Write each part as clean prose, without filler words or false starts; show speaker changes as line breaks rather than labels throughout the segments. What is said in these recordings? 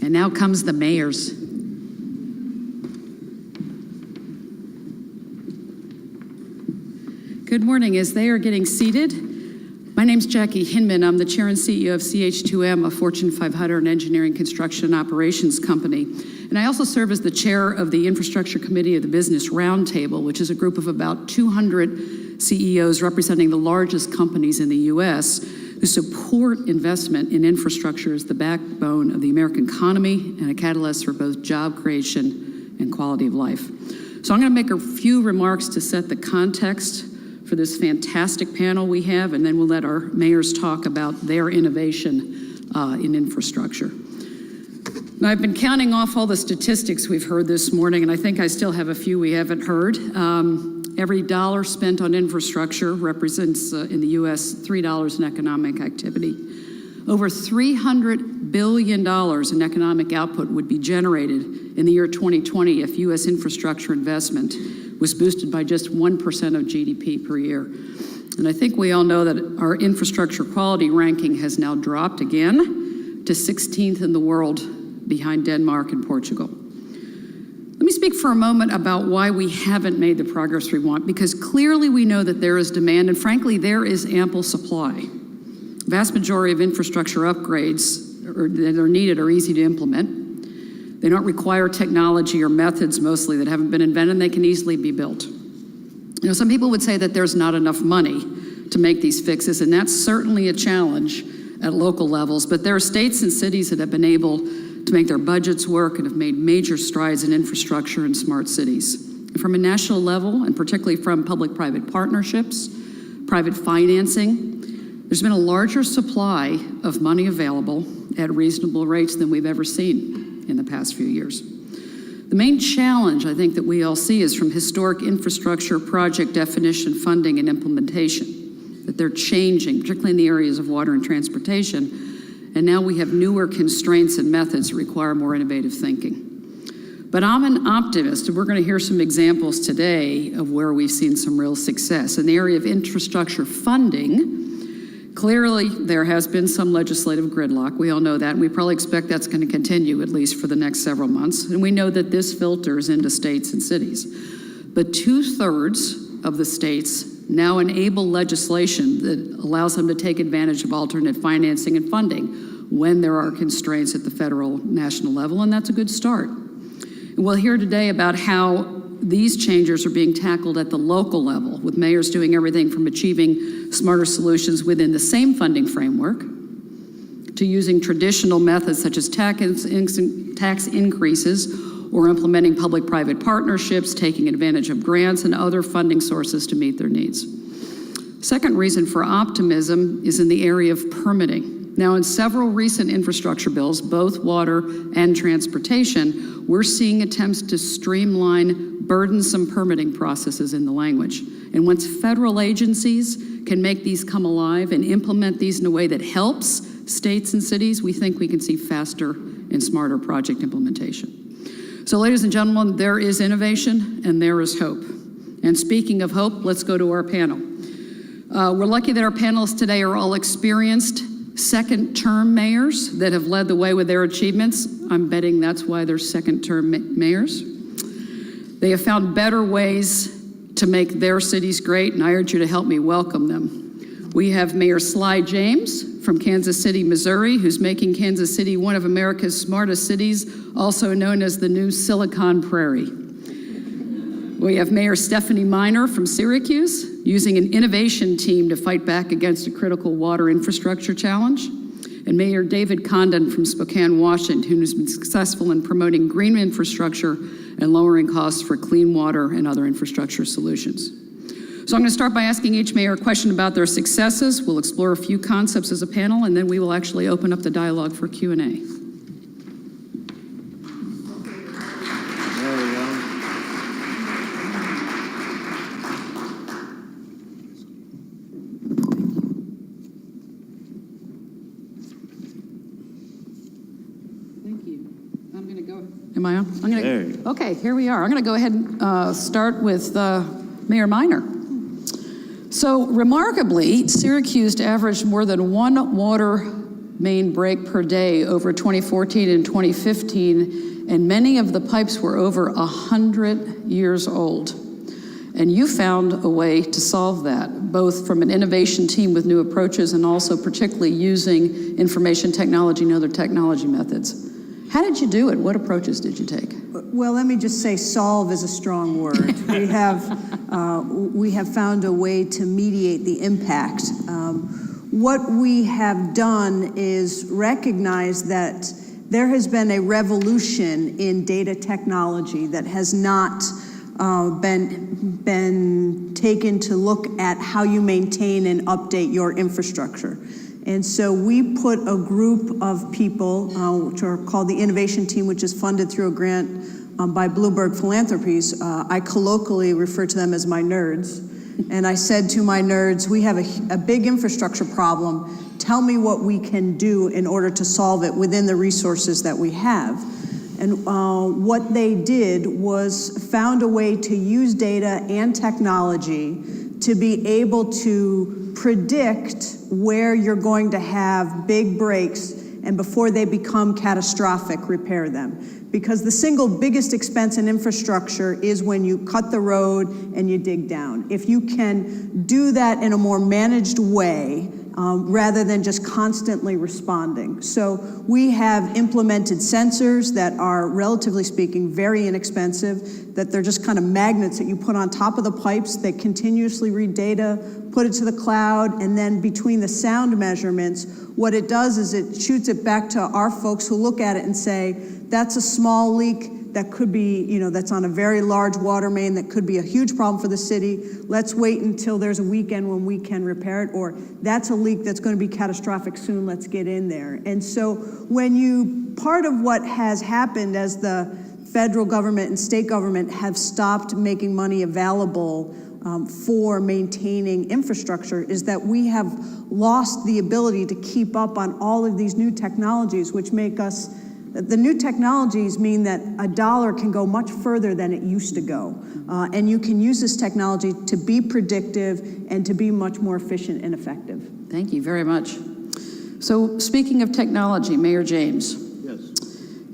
And now comes the mayors. Good morning. As they are getting seated, my name's Jackie Hinman. I'm the chair and CEO of CH2M, a Fortune 500 engineering, construction, and operations company. And I also serve as the chair of the Infrastructure Committee of the Business Roundtable, which is a group of about 200 CEOs representing the largest companies in the U.S. who support investment in infrastructure as the backbone of the American economy and a catalyst for both job creation and quality of life. So I'm going to make a few remarks to set the context for this fantastic panel we have, and then we'll let our mayors talk about their innovation in infrastructure. Now, I've been counting off all the statistics we've heard this morning, and I think I still have a few we haven't heard. Every dollar spent on infrastructure represents, in the U.S., $3 in economic activity. Over $300 billion in economic output would be generated in the year 2020 if U.S. infrastructure investment was boosted by just 1% of GDP per year. And I think we all know that our infrastructure quality ranking has now dropped again to 16th in the world, behind Denmark and Portugal. Let me speak for a moment about why we haven't made the progress we want, because clearly we know that there is demand, and frankly, there is ample supply. The vast majority of infrastructure upgrades that are needed are easy to implement. They don't require technology or methods mostly that haven't been invented, and they can easily be built. You know, some people would say that there's not enough money to make these fixes, and that's certainly a challenge at local levels, but there are states and cities that have been able to make their budgets work and have made major strides in infrastructure and smart cities. And from a national level, and particularly from public-private partnerships, private financing, there's been a larger supply of money available at reasonable rates than we've ever seen in the past few years. The main challenge, I think, that we all see is from historic infrastructure project definition, funding, and implementation, that they're changing, particularly in the areas of water and transportation. And now we have newer constraints and methods that require more innovative thinking. But I'm an optimist, and we're going to hear some examples today of where we've seen some real success. In the area of infrastructure funding, clearly there has been some legislative gridlock. We all know that, and we probably expect that's going to continue at least for the next several months. And we know that this filters into states and cities. But 2/3 of the states now enable legislation that allows them to take advantage of alternate financing and funding when there are constraints at the federal, national level, and that's a good start. And we'll hear today about how these changes are being tackled at the local level, with mayors doing everything from achieving smarter solutions within the same funding framework to using traditional methods such as tax increases or implementing public-private partnerships, taking advantage of grants and other funding sources to meet their needs. Second reason for optimism is in the area of permitting. Now, in several recent infrastructure bills, both water and transportation, we're seeing attempts to streamline burdensome permitting processes in the language. And once federal agencies can make these come alive and implement these in a way that helps states and cities, we think we can see faster and smarter project implementation. So ladies and gentlemen, there is innovation and there is hope. And speaking of hope, let's go to our panel. We're lucky that our panelists today are all experienced second-term mayors that have led the way with their achievements. I'm betting that's why they're second-term mayors. They have found better ways to make their cities great, and I urge you to help me welcome them. We have Mayor Sly James from Kansas City, Missouri, who's making Kansas City one of America's smartest cities, also known as the new Silicon Prairie. We have Mayor Stephanie Miner from Syracuse, using an innovation team to fight back against a critical water infrastructure challenge. And Mayor David Condon from Spokane, Washington, who's been successful in promoting green infrastructure and lowering costs for clean water and other infrastructure solutions. So I'm going to start by asking each mayor a question about their successes. We'll explore a few concepts as a panel, and then we will actually open up the dialogue for Q&A.
There we go.
Thank you. I'm going to go. Am I on? I'm going to. Okay, here we are. I'm going to go ahead and start with Mayor Miner. So remarkably, Syracuse averaged more than one water main break per day over 2014 and 2015, and many of the pipes were over 100 years old. And you found a way to solve that, both from an innovation team with new approaches and also particularly using information technology and other technology methods. How did you do it? What approaches did you take?
Well, let me just say solve is a strong word. We have found a way to mediate the impact. What we have done is recognize that there has been a revolution in data technology that has not been taken to look at how you maintain and update your infrastructure. And so we put a group of people, which are called the Innovation Team, which is funded through a grant by Bloomberg Philanthropies. I colloquially refer to them as my nerds. And I said to my nerds, we have a big infrastructure problem. Tell me what we can do in order to solve it within the resources that we have. And what they did was found a way to use data and technology to be able to predict where you're going to have big breaks, and before they become catastrophic, repair them. Because the single biggest expense in infrastructure is when you cut the road and you dig down. If you can do that in a more managed way, rather than just constantly responding. So we have implemented sensors that are, relatively speaking, very inexpensive, that they're just kind of magnets that you put on top of the pipes that continuously read data, put it to the cloud, and then between the sound measurements, what it does is it shoots it back to our folks who look at it and say, that's a small leak that could be, that's on a very large water main that could be a huge problem for the city. Let's wait until there's a weekend when we can repair it, or that's a leak that's going to be catastrophic soon, let's get in there. And so part of what has happened as the federal government and state government have stopped making money available for maintaining infrastructure is that we have lost the ability to keep up on all of these new technologies, which make us. The new technologies mean that a dollar can go much further than it used to go. And you can use this technology to be predictive and to be much more efficient and effective.
Thank you very much. So speaking of technology, Mayor James.
Yes.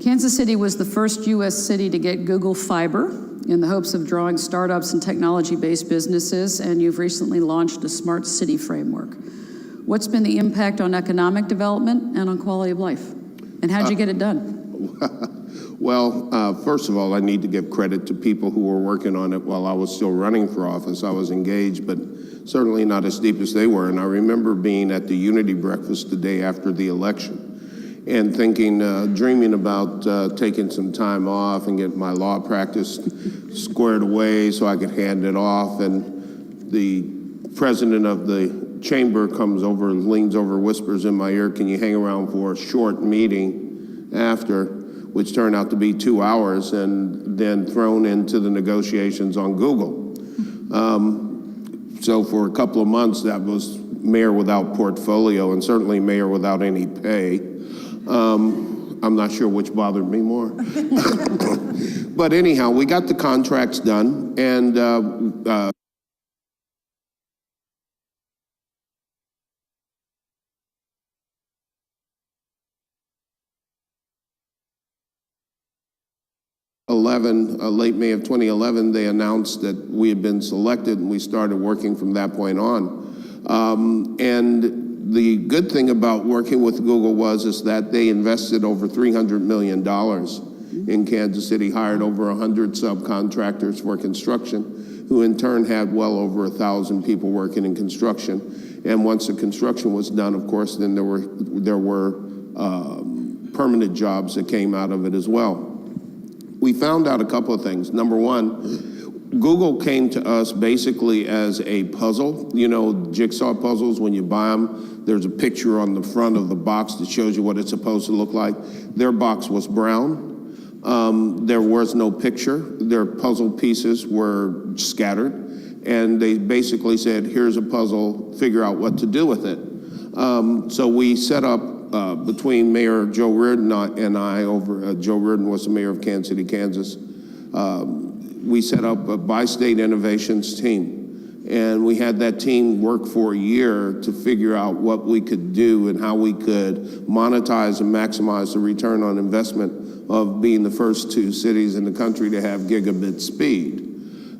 Kansas City was the first U.S. city to get Google Fiber in the hopes of drawing startups and technology-based businesses, and you've recently launched a smart city framework. What's been the impact on economic development and on quality of life? And how'd you get it done?
Well, first of all, I need to give credit to people who were working on it while I was still running for office. I was engaged, but certainly not as deep as they were. And I remember being at the Unity Breakfast the day after the election and thinking, dreaming about taking some time off and get my law practice squared away so I could hand it off. And the president of the chamber comes over, leans over, whispers in my ear, can you hang around for a short meeting after, which turned out to be 2 hours, and then thrown into the negotiations on Google. So for a couple of months, that was mayor without portfolio and certainly mayor without any pay. I'm not sure which bothered me more. But anyhow, we got the contracts done, and late May of 2011, they announced that we had been selected, and we started working from that point on. And the good thing about working with Google is that they invested over $300 million in Kansas City, hired over 100 subcontractors for construction, who in turn had well over 1,000 people working in construction. And once the construction was done, of course, then there were permanent jobs that came out of it as well. We found out a couple of things. Number one, Google came to us basically as a puzzle. Jigsaw puzzles, when you buy them, there's a picture on the front of the box that shows you what it's supposed to look like. Their box was brown. There was no picture. Their puzzle pieces were scattered. And they basically said, here's a puzzle, figure out what to do with it. So we set up between Mayor Joe Reardon and I, Joe Reardon was the mayor of Kansas City, Kansas, we set up a bi-state innovations team. And we had that team work for a year to figure out what we could do and how we could monetize and maximize the return on investment of being the first 2 cities in the country to have gigabit speed.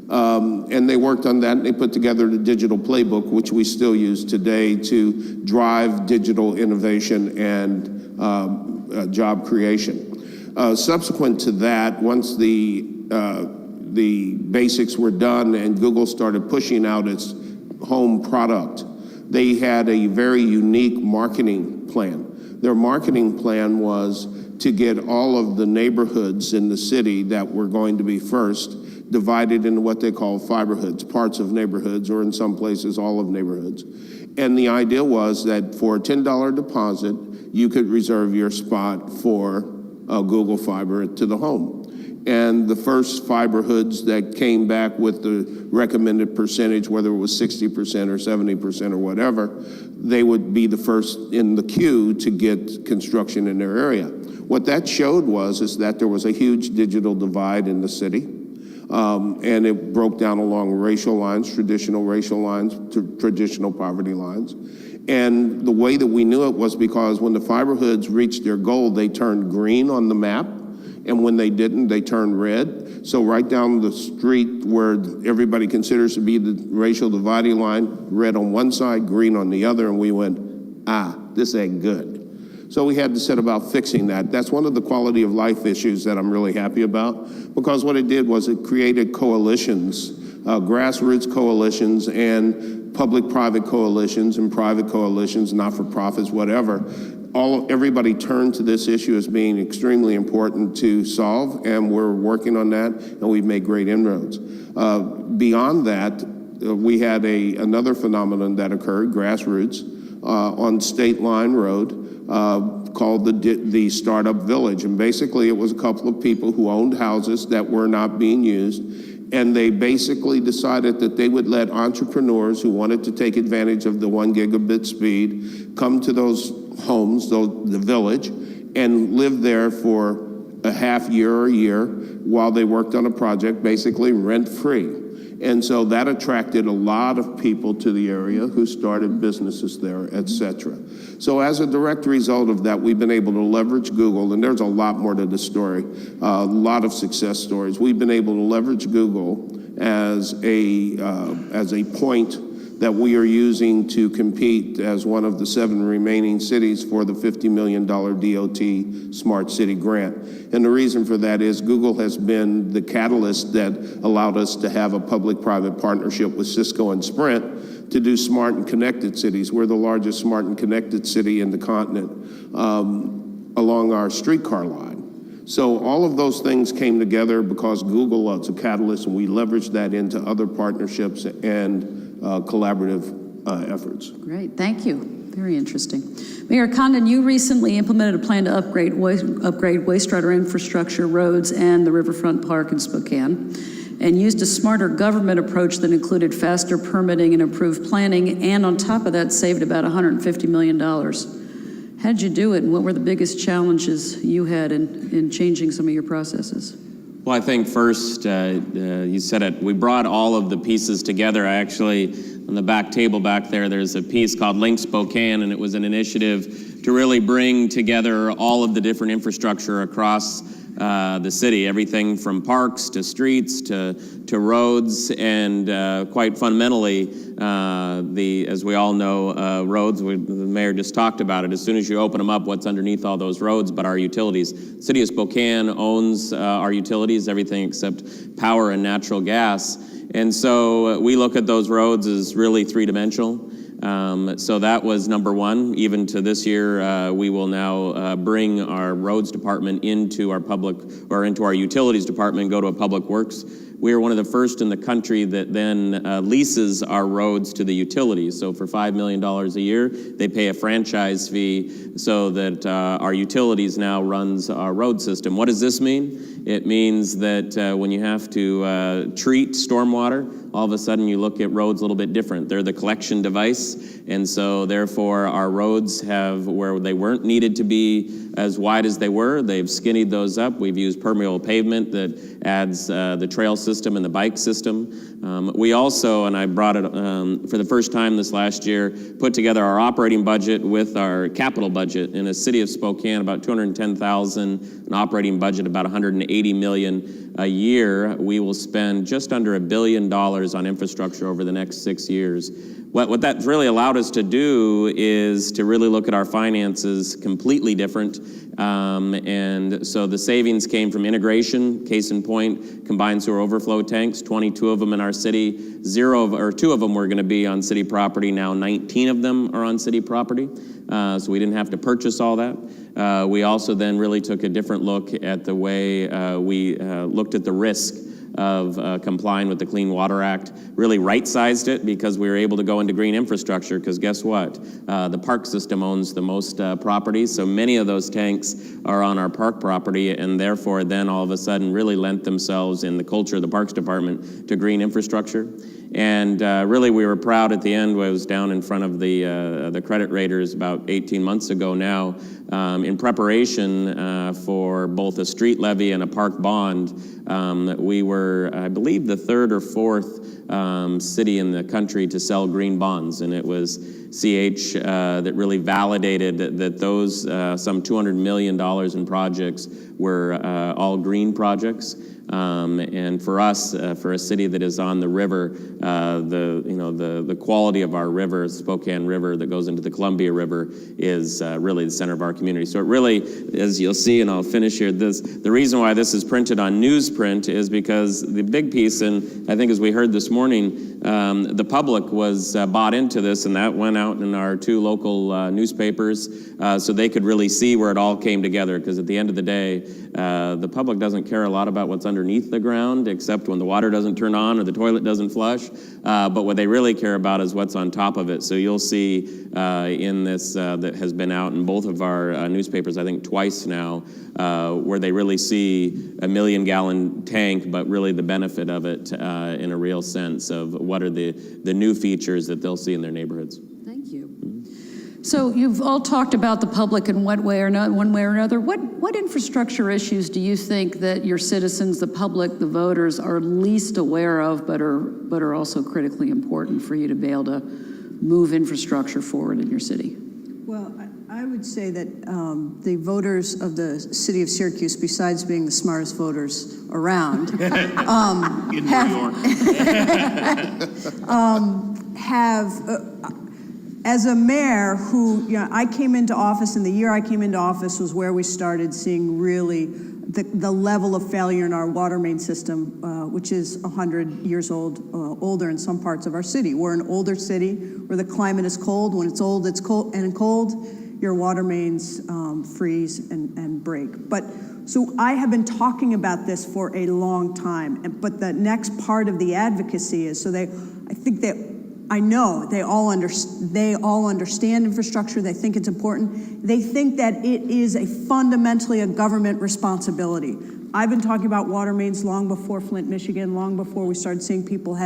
And they worked on that, and they put together the digital playbook, which we still use today to drive digital innovation and job creation. Subsequent to that, once the basics were done and Google started pushing out its home product, they had a very unique marketing plan. Their marketing plan was to get all of the neighborhoods in the city that were going to be first divided into what they call fiberhoods, parts of neighborhoods, or in some places, all of neighborhoods. And the idea was that for a $10 deposit, you could reserve your spot for Google Fiber to the home. And the first fiber hoods that came back with the recommended percentage, whether it was 60% or 70% or whatever, they would be the first in the queue to get construction in their area. What that showed is that there was a huge digital divide in the city. And it broke down along racial lines, traditional racial lines, to traditional poverty lines. And the way that we knew it was because when the fiber hoods reached their goal, they turned green on the map. And when they didn't, they turned red. So right down the street where everybody considers to be the racial dividing line, red on one side, green on the other, and we went, this ain't good. So we had to set about fixing that. That's one of the quality of life issues that I'm really happy about, because what it did was it created coalitions, grassroots coalitions and public-private coalitions and private coalitions, not-for-profits, whatever. Everybody turned to this issue as being extremely important to solve, and we're working on that, and we've made great inroads. Beyond that, we had another phenomenon that occurred, grassroots, on State Line Road, called the Startup Village. And basically it was a couple of people who owned houses that were not being used, and they basically decided that they would let entrepreneurs who wanted to take advantage of the 1 gigabit speed come to those homes, the village, and live there for a half year or a year while they worked on a project, basically rent-free. And so that attracted a lot of people to the area who started businesses there, et cetera. So as a direct result of that, we've been able to leverage Google, and there's a lot more to the story, a lot of success stories. We've been able to leverage Google as a point that we are using to compete as one of the 7 remaining cities for the $50 million DOT Smart City Grant. And the reason for that is Google has been the catalyst that allowed us to have a public-private partnership with Cisco and Sprint to do smart and connected cities. We're the largest smart and connected city in the continent along our streetcar line. So all of those things came together because Google was a catalyst, and we leveraged that into other partnerships and collaborative efforts.
Great, thank you. Very interesting. Mayor Condon, you recently implemented a plan to upgrade wastewater infrastructure, roads, and the Riverfront Park in Spokane, and used a smarter government approach that included faster permitting and improved planning, and on top of that, saved about $150 million. How did you do it, and what were the biggest challenges you had in changing some of your processes?
Well, I think first, you said it, we brought all of the pieces together. I actually, on the back table back there, there's a piece called Link Spokane, and it was an initiative to really bring together all of the different infrastructure across the city, everything from parks to streets to roads, and quite fundamentally, as we all know, roads, the mayor just talked about it. As soon as you open them up, what's underneath all those roads but our utilities? The city of Spokane owns our utilities, everything except power and natural gas. And so we look at those roads as really three-dimensional. So that was number one. Even to this year, we will now bring our roads department into our utilities department and go to a public works. We are one of the first in the country that then leases our roads to the utilities. So for $5 million a year, they pay a franchise fee so that our utilities now runs our road system. What does this mean? It means that when you have to treat stormwater, all of a sudden you look at roads a little bit different. They're the collection device, and so therefore our roads have, where they weren't needed to be as wide as they were, they've skinnied those up. We've used permeable pavement that adds the trail system and the bike system. We also, and I brought it for the first time this last year, put together our operating budget with our capital budget. In a city of Spokane, about $210,000, an operating budget about $180 million a year. We will spend just under $1 billion on infrastructure over the next 6 years. What that's really allowed us to do is to really look at our finances completely different. And so the savings came from integration. Case in point, combined sewer overflow tanks, 22 of them in our city. 2 of them were going to be on city property. Now 19 of them are on city property. So we didn't have to purchase all that. We also then really took a different look at the way we looked at the risk of complying with the Clean Water Act, really right-sized it because we were able to go into green infrastructure, because guess what? The park system owns the most properties, so many of those tanks are on our park property, and therefore then all of a sudden really lent themselves in the culture of the Parks Department to green infrastructure. And really we were proud at the end. I was down in front of the credit raters about 18 months ago now in preparation for both a street levy and a park bond. We were, I believe, the 3rd or 4th city in the country to sell green bonds, and it was CH that really validated that those some $200 million in projects were all green projects. And for us, for a city that is on the river, the quality of our river, Spokane River, that goes into the Columbia River, is really the center of our community. So it really, as you'll see, and I'll finish here, the reason why this is printed on newsprint is because the big piece, and I think as we heard this morning, the public was bought into this, and that went out in our 2 local newspapers so they could really see where it all came together, because at the end of the day, the public doesn't care a lot about what's underneath the ground, except when the water doesn't turn on or the toilet doesn't flush. But what they really care about is what's on top of it. So you'll see in this that has been out in both of our newspapers, I think twice now, where they really see a 1 million gallon tank, but really the benefit of it in a real sense of what are the new features that they'll see in their neighborhoods.
Thank you. So you've all talked about the public in one way or another. What infrastructure issues do you think that your citizens, the public, the voters, are least aware of, but are also critically important for you to be able to move infrastructure forward in your city?
Well, I would say that the voters of the city of Syracuse, besides being the smartest voters around,
In New York.
as a mayor who, I came into office, and the year I came into office was where we started seeing really the level of failure in our water main system, which is 100 years older in some parts of our city. We're an older city where the climate is cold. When it's old, it's cold, and cold, your water mains freeze and break. So I have been talking about this for a long time, but the next part of the advocacy is, I know they all understand infrastructure. They think it's important. They think that it is fundamentally a government responsibility. I've been talking about water mains long before Flint, Michigan, long before we started seeing people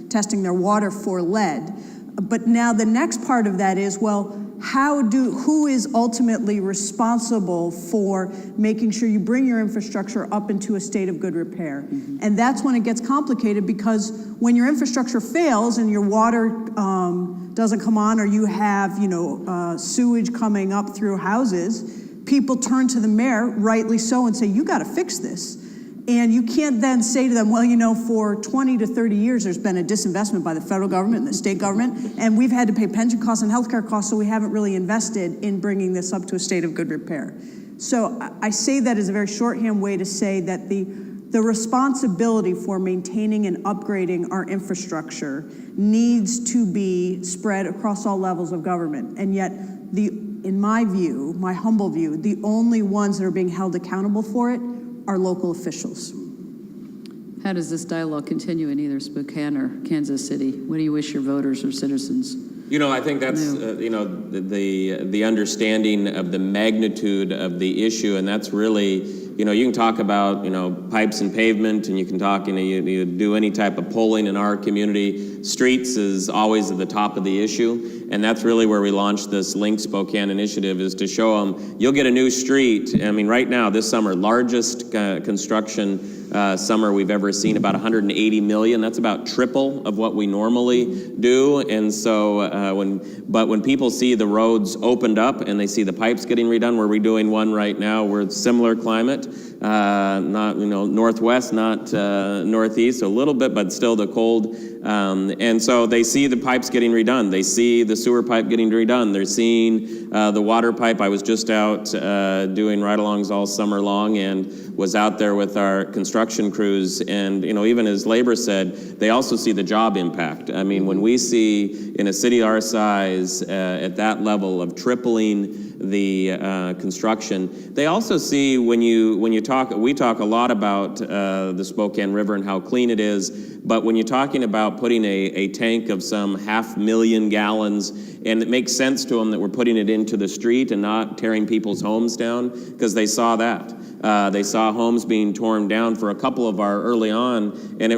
testing their water for lead. But now the next part of that is, well, who is ultimately responsible for making sure you bring your infrastructure up into a state of good repair? Mm-hmm. And that's when it gets complicated, because when your infrastructure fails and your water doesn't come on, or you have sewage coming up through houses, people turn to the mayor, rightly so, and say, you got to fix this. And you can't then say to them, well, for 20 to 30 years, there's been a disinvestment by the federal government and the state government, and we've had to pay pension costs and healthcare costs, so we haven't really invested in bringing this up to a state of good repair. So I say that as a very shorthand way to say that the responsibility for maintaining and upgrading our infrastructure needs to be spread across all levels of government. And yet, in my view, my humble view, the only ones that are being held accountable for it are local officials.
How does this dialogue continue in either Spokane or Kansas City? What do you wish your voters or citizens?
I think that's, the understanding of the magnitude of the issue, and that's really you know, you can talk about, you know, pipes and pavement, and you can talk, you know, you do any type of polling in our community. Streets is always at the top of the issue, and that's really where we launched this Link Spokane initiative, is to show them, you'll get a new street. I mean, right now, this summer, largest construction summer we've ever seen, about 180 million. That's about triple of what we normally do. And so when people see the roads opened up and they see the pipes getting redone, we're redoing one right now. We're similar climate, not, you know, northwest, not northeast, a little bit, but still the cold. And so they see the pipes getting redone. They see the sewer pipe getting redone. They're seeing the water pipe. I was just out doing ride-alongs all summer long and was out there with our construction crews. And, you know, even as labor said, they also see the job impact. I mean, when we see in a city our size at that level of tripling the construction, they also see when you talk, we talk a lot about the Spokane River and how clean it is, but when you're talking about putting a tank of some 500,000 gallons, and it makes sense to them that we're putting it into the street and not tearing people's homes down, because they saw that. They saw homes being torn down for a couple of our early on, and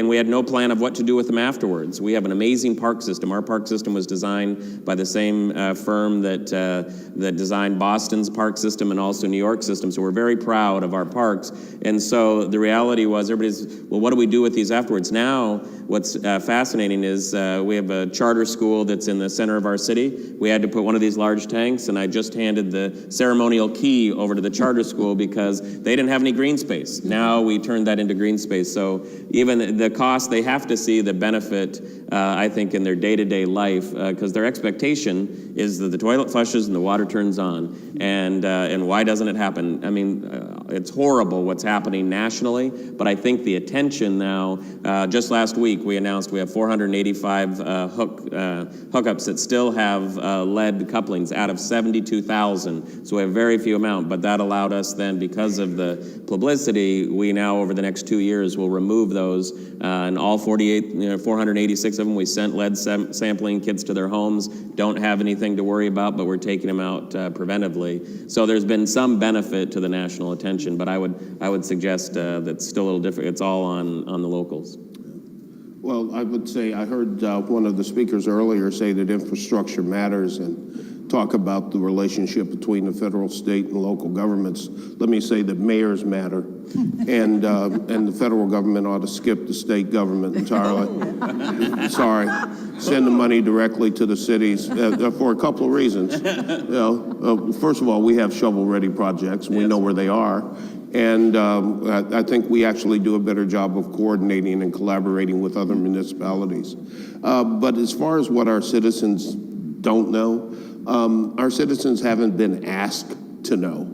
we had no plan of what to do with them afterwards. We have an amazing park system. Our park system was designed by the same firm that designed Boston's park system and also New York's system, so we're very proud of our parks. And so the reality was, everybody's, well, what do we do with these afterwards? Now, what's fascinating is we have a charter school that's in the center of our city. We had to put one of these large tanks, and I just handed the ceremonial key over to the charter school because they didn't have any green space. Now we turned that into green space. So even the cost, they have to see the benefit, I think, in their day-to-day life, because their expectation is that the toilet flushes and the water turns on. And why doesn't it happen? I mean, it's horrible what's happening nationally, but I think the attention now, just last week we announced we have 485 hookups that still have lead couplings out of 72,000. So we have very few amount, but that allowed us then, because of the publicity, we now over the next 2 years will remove those, and all 486 of them, we sent lead sampling kits to their homes. Don't have anything to worry about, but we're taking them out preventively. So there's been some benefit to the national attention, but I would suggest that's still a little different. It's all on the locals.
Well, I would say I heard one of the speakers earlier say that infrastructure matters and talk about the relationship between the federal, state, and local governments. Let me say that mayors matter, and the federal government ought to skip the state government entirely. Sorry, send the money directly to the cities for a couple of reasons. You know, first of all, we have shovel-ready projects. We know where they are. And I think we actually do a better job of coordinating and collaborating with other municipalities. But as far as what our citizens don't know, our citizens haven't been asked to know.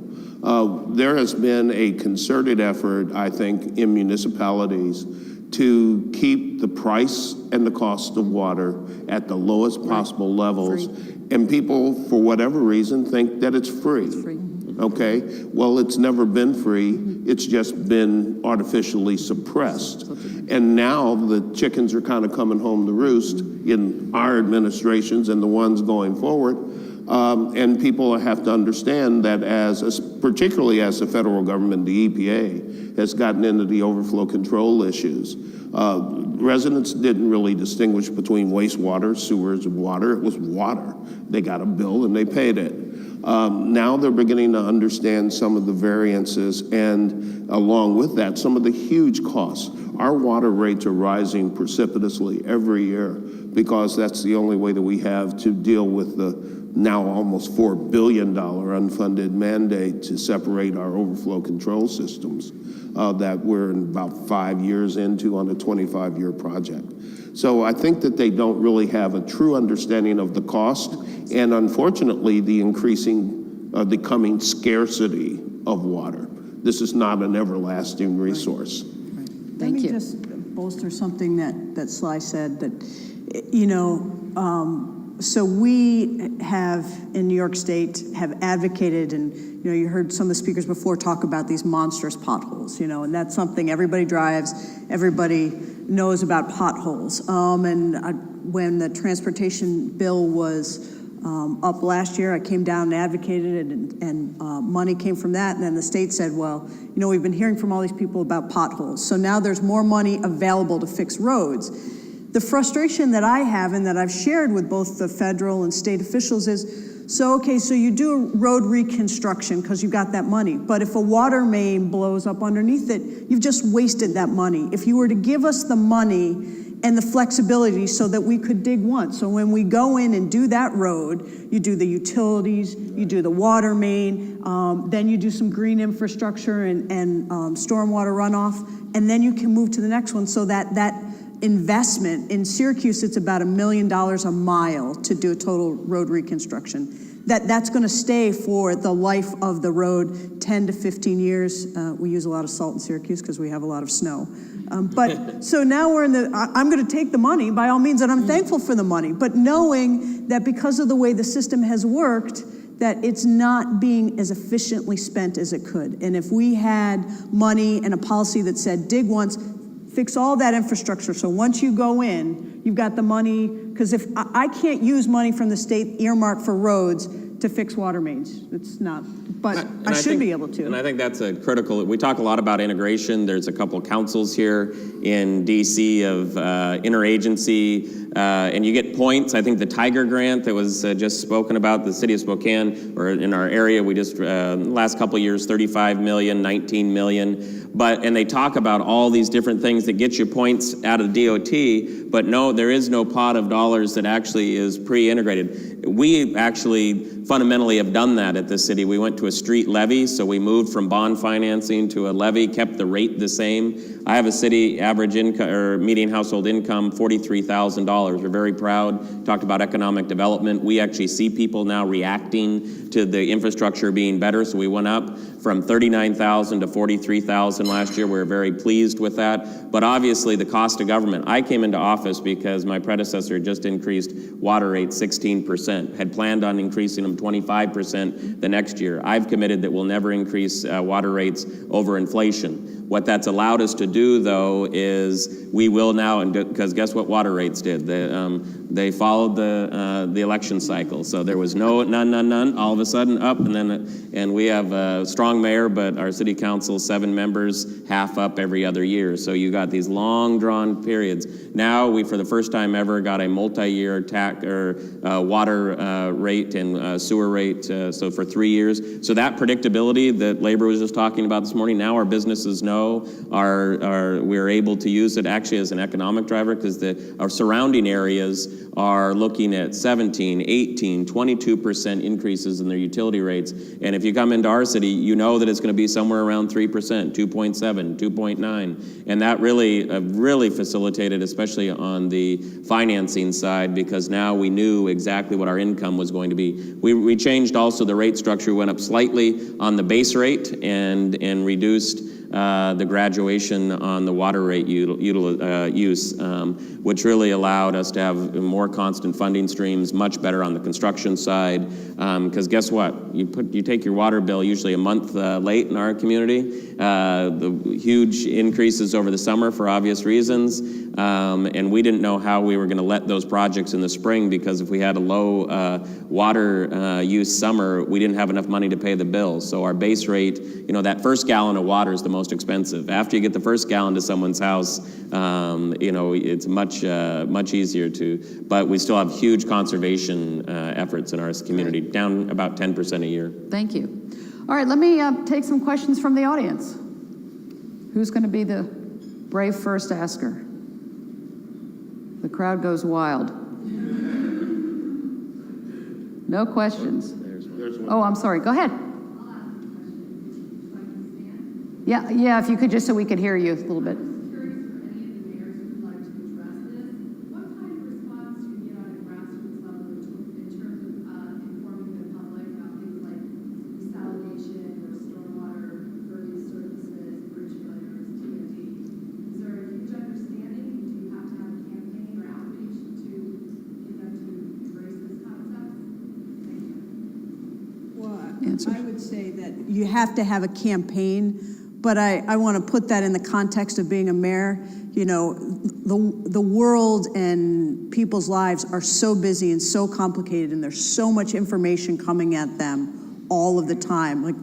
There has been a concerted effort, I think, in municipalities to keep the price and the cost of water at the lowest possible levels. And people, for whatever reason, think that it's free. Okay, well, it's never been free. It's just been artificially suppressed. And now the chickens are kind of coming home to roost in our administrations and the ones going forward. And people have to understand that particularly as the federal government, the EPA, has gotten into the overflow control issues. Residents didn't really distinguish between wastewater, sewers, and water. It was water. They got a bill and they paid it. Now they're beginning to understand some of the variances, and along with that, some of the huge costs. Our water rates are rising precipitously every year because that's the only way that we have to deal with the now almost $4 billion unfunded mandate to separate our overflow control systems that we're in about 5 years into on a 25-year project. So I think that they don't really have a true understanding of the cost and, unfortunately, the coming scarcity of water. This is not an everlasting resource.
Let me just bolster something that Sly said, that, you know, so we have, in New York State, have advocated, and, you know, you heard some of the speakers before talk about these monstrous potholes, you know, and that's something everybody drives, everybody knows about potholes. When the transportation bill was up last year. I came down and advocated it, and money came from that. And then the state said, well, you know, we've been hearing from all these people about potholes. So now there's more money available to fix roads. The frustration that I have and that I've shared with both the federal and state officials is, so you do a road reconstruction because you got that money, but if a water main blows up underneath it, you've just wasted that money. If you were to give us the money and the flexibility so that we could dig once, so when we go in and do that road, you do the utilities, you do the water main, then you do some green infrastructure and stormwater runoff, and then you can move to the next one, so that investment in Syracuse, it's about $1 million a mile to do a total road reconstruction. That's going to stay for the life of the road, 10 to 15 years. We use a lot of salt in Syracuse because we have a lot of snow. But so now we're in I'm going to take the money by all means, and I'm thankful for the money, but knowing that because of the way the system has worked, that it's not being as efficiently spent as it could. And if we had money and a policy that said dig once, fix all that infrastructure, so once you go in, you've got the money, because if I can't use money from the state earmarked for roads to fix water mains, it's not, but I should be able to.
And I think that's a critical, we talk a lot about integration. There's a couple councils here in DC of interagency, and you get points. I think the Tiger Grant that was just spoken about, the city of Spokane, or in our area, we just, last couple of years, 35 million, 19 million. And they talk about all these different things that get you points out of DOT, but no, there is no pot of dollars that actually is pre-integrated. We actually fundamentally have done that at this city. We went to a street levy, so we moved from bond financing to a levy, kept the rate the same. I have a city average income, or median household income, $43,000. We're very proud. Talked about economic development. We actually see people now reacting to the infrastructure being better, so we went up from 39,000 to 43,000 last year. We're very pleased with that. But obviously the cost of government. I came into office because my predecessor just increased water rates 16%, had planned on increasing them 25% the next year. I've committed that we'll never increase water rates over inflation. What that's allowed us to do, though, is we will now, and because guess what water rates did? They followed the election cycle. So there was none. All of a sudden up, and we have a strong mayor, but our city council, 7 members, half up every other year. So you got these long drawn periods. Now we, for the first time ever, got a multi-year water rate and sewer rate. So for 3 years. So that predictability that labor was just talking about this morning. Now our businesses know we're able to use it actually as an economic driver, because our surrounding areas are looking at 17, 18, 22% increases in their utility rates. And if you come into our city, you know that it's going to be somewhere around 3%, 2.7, 2.9. And that really facilitated, especially on the financing side, because now we knew exactly what our income was going to be. We changed also the rate structure, went up slightly on the base rate and reduced the graduation on the water rate use, which really allowed us to have more constant funding streams, much better on the construction side. Because guess what? You take your water bill usually a month late in our community. The huge increases over the summer for obvious reasons, and we didn't know how we were going to let those projects in the spring, because if we had a low water use summer, we didn't have enough money to pay the bills. So our base rate, that first gallon of water is the most expensive. After you get the first gallon to someone's house, it's much easier to, but we still have huge conservation efforts in our community, down about 10% a year.
Thank you. All right, let me take some questions from the audience. Who's going to be the brave first asker? The crowd goes wild. No questions. Oh, I'm sorry. Go ahead. Yeah, if you could, just so we could hear you a little bit.
I would say that you have to have a campaign, but I want to put that in the context of being a mayor. you know, the world and people's lives are so busy and so complicated, and there's so much information coming at them all of the time. Like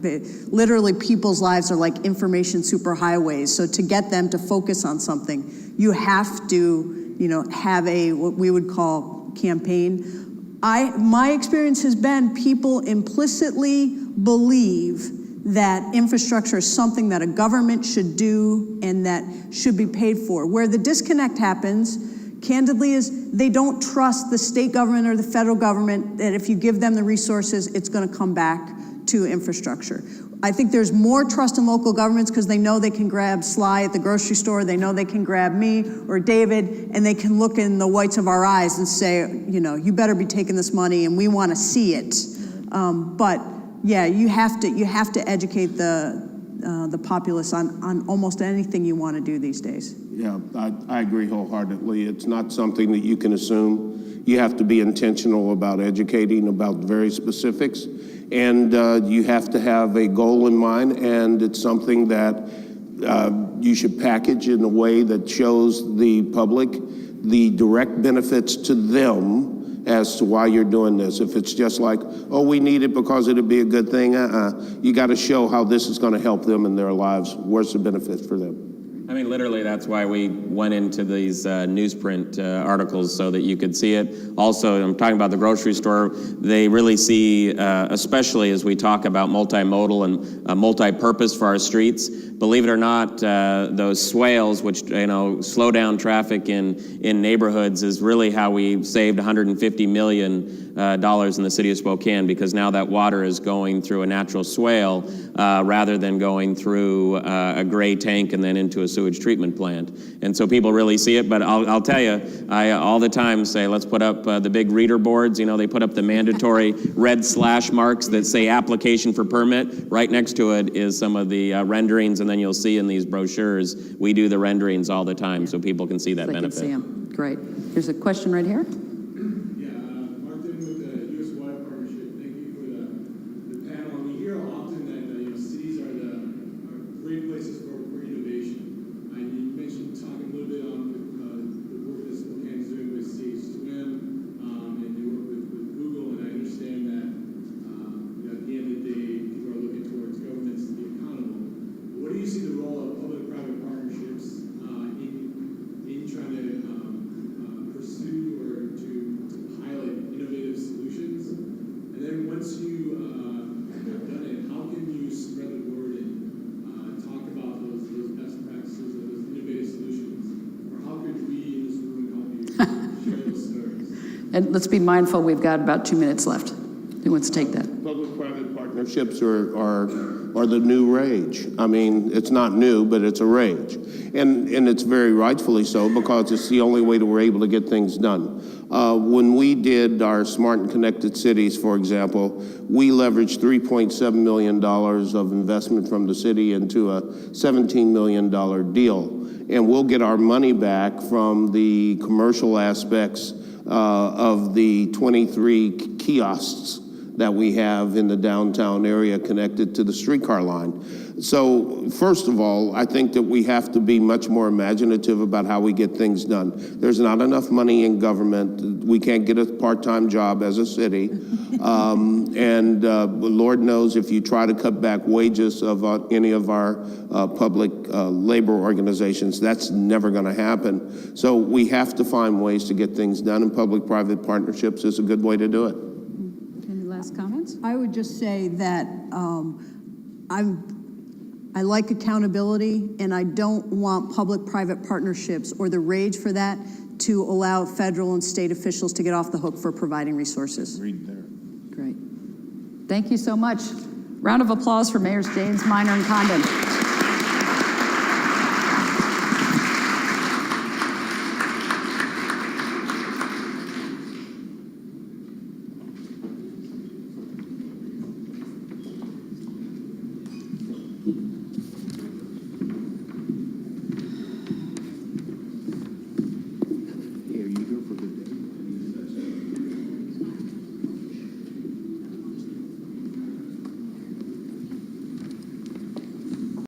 literally people's lives are like information superhighways. So to get them to focus on something, you have to, you know, have what we would call campaign. My experience has been people implicitly believe that infrastructure is something that a government should do and that should be paid for. Where the disconnect happens, candidly, is they don't trust the state government or the federal government that if you give them the resources, it's going to come back to infrastructure. I think there's more trust in local governments because they know they can grab Sly at the grocery store, they know they can grab me or David, and they can look in the whites of our eyes and say, you know, you better be taking this money and we want to see it. But yeah, you have to educate the populace on almost anything you want to do these days.
Yeah, I agree wholeheartedly. It's not something that you can assume. You have to be intentional about educating about very specifics, and you have to have a goal in mind, and it's something that you should package in a way that shows the public the direct benefits to them as to why you're doing this. If it's just like, oh, we need it because it'd be a good thing, you got to show how this is going to help them in their lives. Where's the benefit for them?
I mean, literally, that's why we went into these newsprint articles so that you could see it. Also, I'm talking about the grocery store. They really see, especially as we talk about multimodal and multi-purpose for our streets. Believe it or not, those swales, which slow down traffic in neighborhoods, is really how we saved $150 million in the city of Spokane, because now that water is going through a natural swale rather than going through a gray tank and then into a sewage treatment plant. And so people really see it. But I'll tell you, I all the time say, let's put up the big reader boards. You know, they put up the mandatory red slash marks that say application for permit. Right next to it is some of the renderings, and then you'll see in these brochures, we do the renderings all the time so people can see that benefit.
They can see them. Great. There's a question right here. And let's be mindful, we've got about 2 minutes left. Who wants to take that?
Public-private partnerships are the new rage. I mean, it's not new, but it's a rage. And it's very rightfully so, because it's the only way that we're able to get things done. When we did our Smart and Connected Cities, for example, we leveraged $3.7 million of investment from the city into a $17 million deal. And we'll get our money back from the commercial aspects of the 23 kiosks that we have in the downtown area connected to the streetcar line. So first of all, I think that we have to be much more imaginative about how we get things done. There's not enough money in government. We can't get a part-time job as a city. Lord knows if you try to cut back wages of any of our public labor organizations, that's never going to happen. So we have to find ways to get things done, and public-private partnerships is a good way to do it.
Any last comments?
I would just say that I like accountability, and I don't want public-private partnerships or the rage for that to allow federal and state officials to get off the hook for providing resources.
Agreed there.
Great. Thank you so much. Round of applause for Mayors James, Minor, and Condon.